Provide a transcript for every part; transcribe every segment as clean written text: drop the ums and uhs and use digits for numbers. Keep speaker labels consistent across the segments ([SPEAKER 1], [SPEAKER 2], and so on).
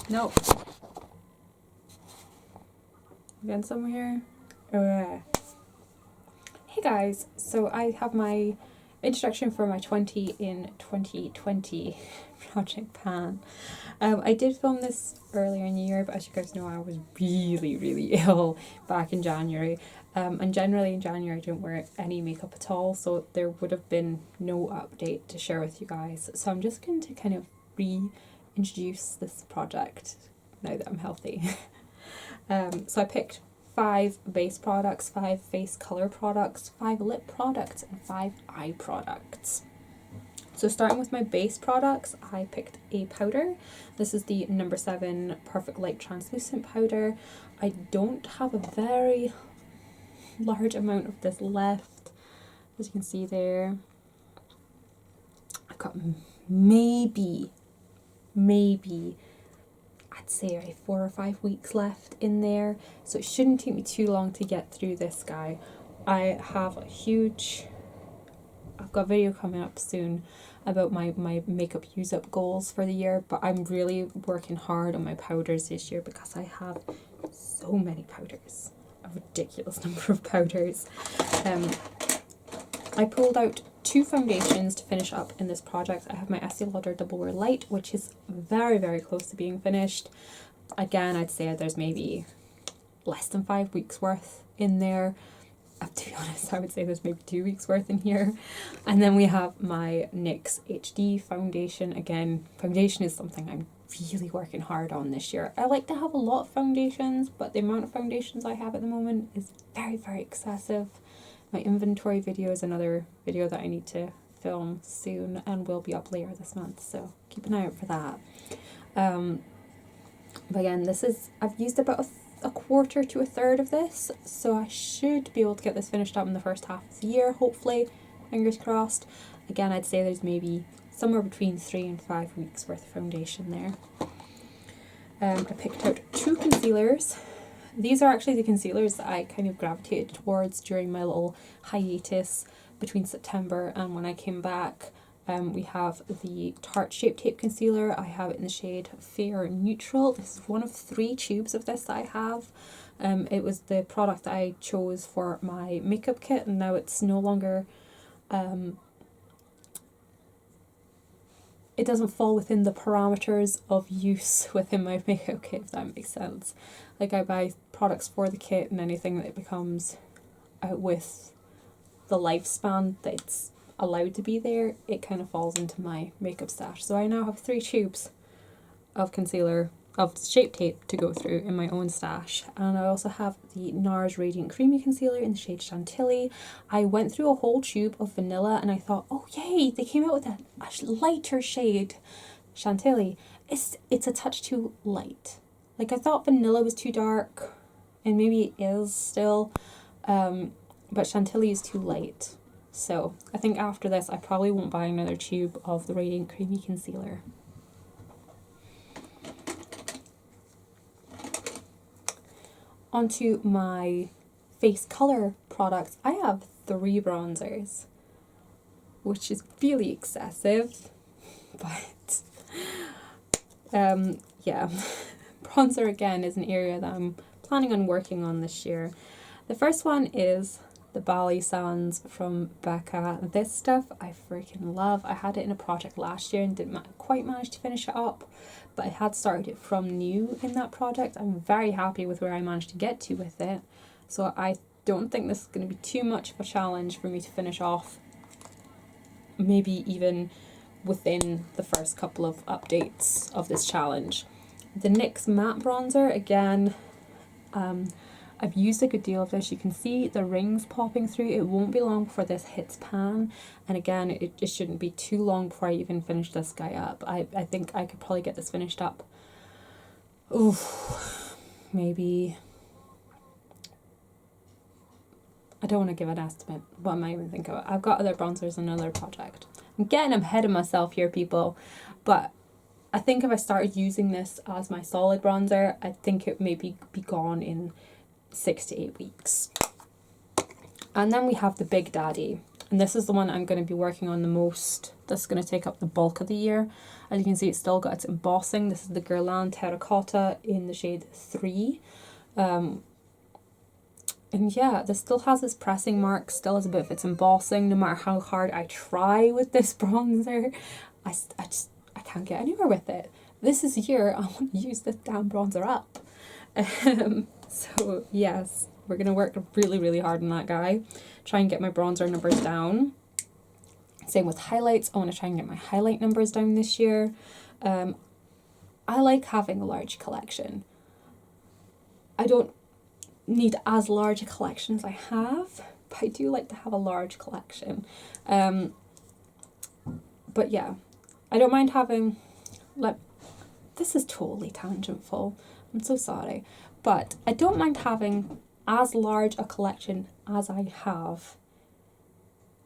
[SPEAKER 1] Nope. Again somewhere. Oh yeah. Hey guys, so I have my introduction for my 20 in 2020 Project Pan. I did film this earlier in the year, but as you guys know, I was really ill back in January. And generally in January I don't wear any makeup at all, so there would have been no update to share with you guys. So I'm just going to kind of reintroduce this project now that I'm healthy. So I picked 5 base products, 5 face color products, 5 lip products, and 5 eye products. So starting with my base products, I picked a powder. This is the number 7 Perfect Light Translucent Powder. I don't have a very large amount of this left, as you can see there. I've got maybe I'd say 4 or 5 weeks left in there, so it shouldn't take me too long to get through this guy. I have I've got a video coming up soon about my makeup use up goals for the year, but I'm really working hard on my powders this year because I have so many powders, a ridiculous number of powders. I pulled out 2 foundations to finish up in this project. I have my Estee Lauder Double Wear Light, which is very close to being finished. Again, I'd say there's maybe less than 5 weeks worth in there. To be honest, I would say there's maybe 2 weeks worth in here. And then we have my NYX HD foundation. Again, foundation is something I'm really working hard on this year. I like to have a lot of foundations, but the amount of foundations I have at the moment is very excessive. My inventory video is another video that I need to film soon and will be up later this month, so keep an eye out for that. But again, I've used about a quarter to a third of this, so I should be able to get this finished up in the first half of the year, hopefully, fingers crossed. Again, I'd say there's maybe somewhere between 3 and 5 weeks worth of foundation there. I picked out 2 concealers. These are actually the concealers that I kind of gravitated towards during my little hiatus between September and when I came back. We have the Tarte Shape Tape Concealer. I have it in the shade Fair Neutral. This is one of 3 tubes of this that I have. It was the product that I chose for my makeup kit, and now it's no longer... it doesn't fall within the parameters of use within my makeup kit, if that makes sense. Like, I buy products for the kit, and anything that becomes out with the lifespan that it's allowed to be there, it kind of falls into my makeup stash. So I now have 3 tubes of concealer, of Shape Tape to go through in my own stash. And I also have the NARS Radiant Creamy Concealer in the shade Chantilly. I went through a whole tube of vanilla and I thought, oh yay, they came out with a lighter shade Chantilly. It's a touch too light. Like, I thought vanilla was too dark, and maybe it is still, but Chantilly is too light. So I think after this I probably won't buy another tube of the Radiant Creamy Concealer. Onto my face color products. I have 3 bronzers, which is really excessive, but yeah. Bronzer again is an area that I'm planning on working on this year. The first one is the Bali Sands from Becca. This stuff I freaking love. I had it in a project last year and didn't quite manage to finish it up, but I had started it from new in that project. I'm very happy with where I managed to get to with it, so I don't think this is going to be too much of a challenge for me to finish off, maybe even within the first couple of updates of this challenge. The NYX Matte Bronzer, again, I've used a good deal of this. You can see the rings popping through. It won't be long before this hits pan, and again, it shouldn't be too long before I even finish this guy up. I think I could probably get this finished up, maybe, I don't want to give an estimate. What am I even thinking about? I've got other bronzers in another project. Again, I'm ahead of myself here, people, but I think if I started using this as my solid bronzer, I think it may be gone in 6 to 8 weeks. And then we have the Big Daddy. And this is the one I'm going to be working on the most. This is going to take up the bulk of the year. As you can see, it's still got its embossing. This is the Guerlain Terracotta in the shade 3. And yeah, this still has its pressing mark, still has a bit of its embossing. No matter how hard I try with this bronzer, I can't get anywhere with it. This is a year I want to use this damn bronzer up. So yes, we're going to work really, really hard on that guy. Try and get my bronzer numbers down. Same with highlights. I want to try and get my highlight numbers down this year. I like having a large collection. I don't need as large a collection as I have, but I do like to have a large collection. But yeah, I don't mind having, like, this is totally tangentful. I'm so sorry. But I don't mind having as large a collection as I have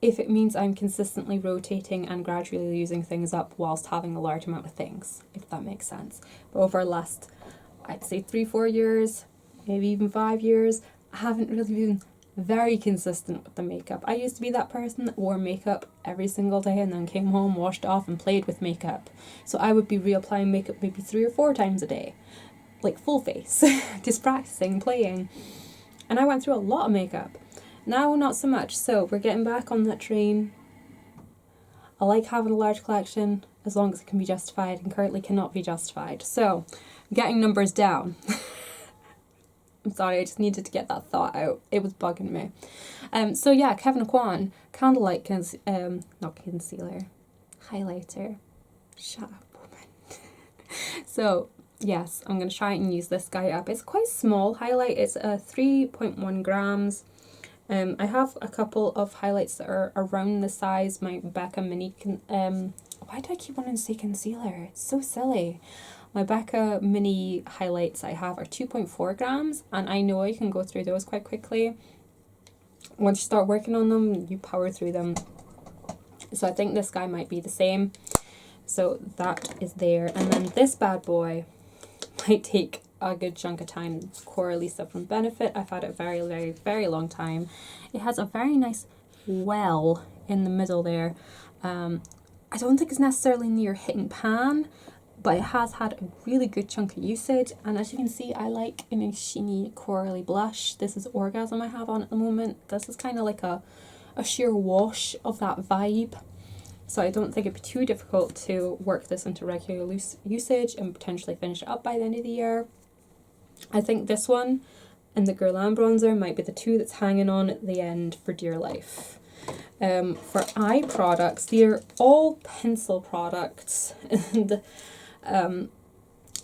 [SPEAKER 1] if it means I'm consistently rotating and gradually using things up whilst having a large amount of things, if that makes sense. But over the last, I'd say 3-4 years, maybe even 5 years, I haven't really been very consistent with the makeup. I used to be that person that wore makeup every single day and then came home, washed off and played with makeup. So I would be reapplying makeup maybe 3 or 4 times a day, like full face, just practicing, playing. And I went through a lot of makeup. Now, not so much. So we're getting back on that train. I like having a large collection as long as it can be justified, and currently cannot be justified. So, getting numbers down. I'm sorry, I just needed to get that thought out. It was bugging me. So yeah, Kevyn Aucoin Candlelight not concealer, highlighter. Shut up, woman. So yes, I'm gonna try and use this guy up. It's quite small highlight. It's 3.1 grams. I have a couple of highlights that are around the size. My Becca Mini, why do I keep wanting to say concealer? It's so silly. My Becca Mini highlights I have are 2.4 grams, and I know I can go through those quite quickly. Once you start working on them, you power through them. So I think this guy might be the same. So that is there. And then this bad boy might take a good chunk of time. Coralisa from Benefit. I've had it a very, very, very long time. It has a very nice well in the middle there. I don't think it's necessarily near hit and pan, but it has had a really good chunk of usage. And as you can see, I like a nice sheeny corally blush. This is Orgasm I have on at the moment. This is kind of like a sheer wash of that vibe. So I don't think it'd be too difficult to work this into regular usage and potentially finish it up by the end of the year. I think this one and the Guerlain bronzer might be the two that's hanging on at the end for dear life. For eye products, they're all pencil products, and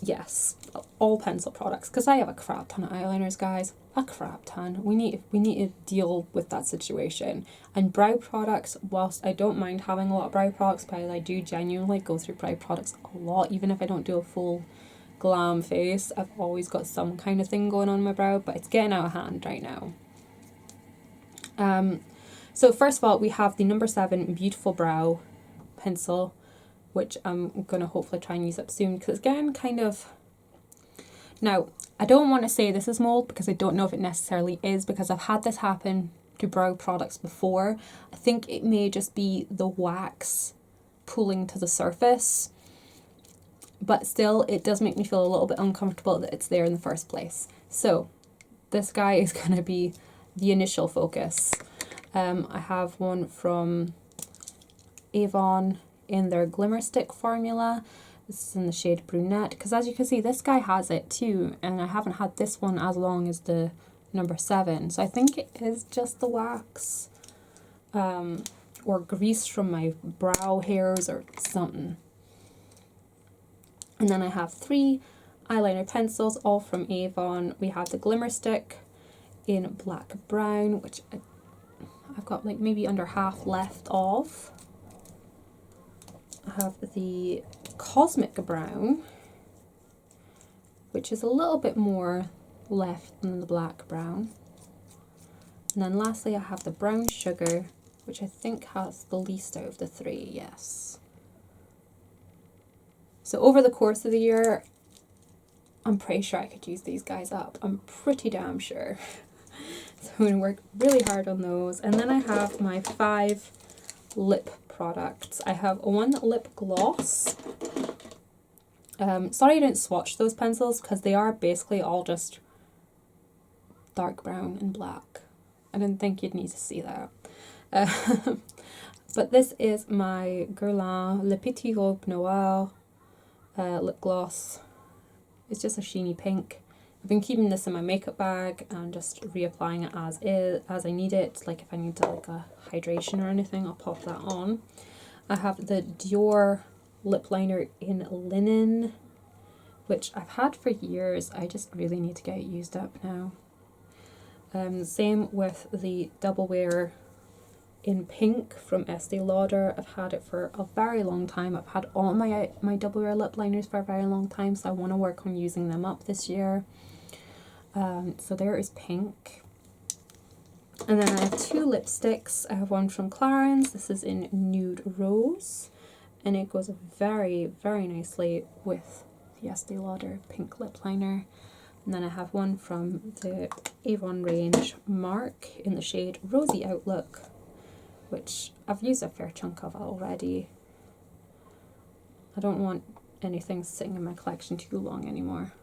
[SPEAKER 1] yes, all pencil products, because I have a crap ton of eyeliners, guys. A crap ton. We need to deal with that situation. And brow products, whilst I don't mind having a lot of brow products, but I do genuinely go through brow products a lot, even if I don't do a full glam face. I've always got some kind of thing going on my brow, but it's getting out of hand right now. So first of all, we have the number 7 Beautiful Brow pencil, which I'm going to hopefully try and use up soon, because it's getting kind of... Now, I don't want to say this is mold, because I don't know if it necessarily is, because I've had this happen to brow products before. I think it may just be the wax pulling to the surface, but still, it does make me feel a little bit uncomfortable that it's there in the first place. So, this guy is going to be the initial focus. I have one from Avon in their Glimmer Stick formula. This is in the shade Brunette, because as you can see, this guy has it too, and I haven't had this one as long as the number 7. So I think it is just the wax or grease from my brow hairs or something. And then I have 3 eyeliner pencils, all from Avon. We have the Glimmer Stick in Black Brown, which I've got like maybe under half left of. I have the Cosmic Brown, which is a little bit more left than the Black Brown. And then lastly, I have the Brown Sugar, which I think has the least out of the 3, yes. So over the course of the year, I'm pretty sure I could use these guys up. I'm pretty damn sure. So I'm going to work really hard on those. And then I have my 5 lip products. I have one lip gloss. Sorry I didn't swatch those pencils because they are basically all just dark brown and black. I didn't think you'd need to see that. But this is my Guerlain Le Petit Robe Noir lip gloss. It's just a sheeny pink. I've been keeping this in my makeup bag and just reapplying it as is, as I need it. Like if I need to, like a hydration or anything, I'll pop that on. I have the Dior lip liner in linen, which I've had for years. I just really need to get it used up now. Same with the Double Wear in pink from Estee Lauder. I've had it for a very long time. I've had all my Double Wear lip liners for a very long time, so I want to work on using them up this year. So there is pink. And then I have 2 lipsticks. I have one from Clarins. This is in Nude Rose, and it goes very, very nicely with the Estee Lauder pink lip liner. And then I have one from the Avon range, Mark, in the shade Rosy Outlook, which I've used a fair chunk of already. I don't want anything sitting in my collection too long anymore.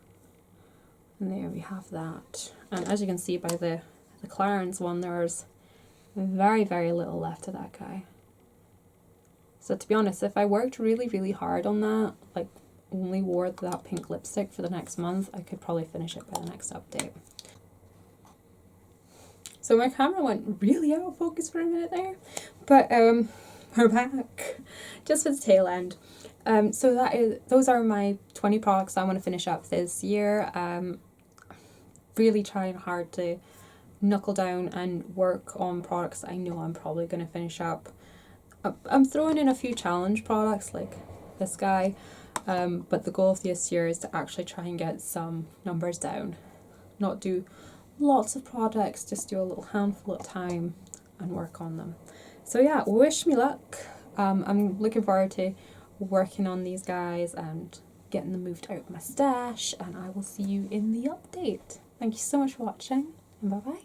[SPEAKER 1] And there we have that. And as you can see by the Clarins one, there's very, very little left of that guy. So to be honest, if I worked really, really hard on that, like only wore that pink lipstick for the next month, I could probably finish it by the next update. So my camera went really out of focus for a minute there, but we're back just for the tail end. So those are my 20 products I want to finish up this year. Really trying hard to knuckle down and work on products I know I'm probably going to finish up. I'm throwing in a few challenge products like this guy, but the goal of this year is to actually try and get some numbers down, not do lots of products, just do a little handful at a time and work on them. So yeah, wish me luck. I'm looking forward to working on these guys and getting them moved out of my stash, and I will see you in the update. Thank you so much for watching, and bye bye.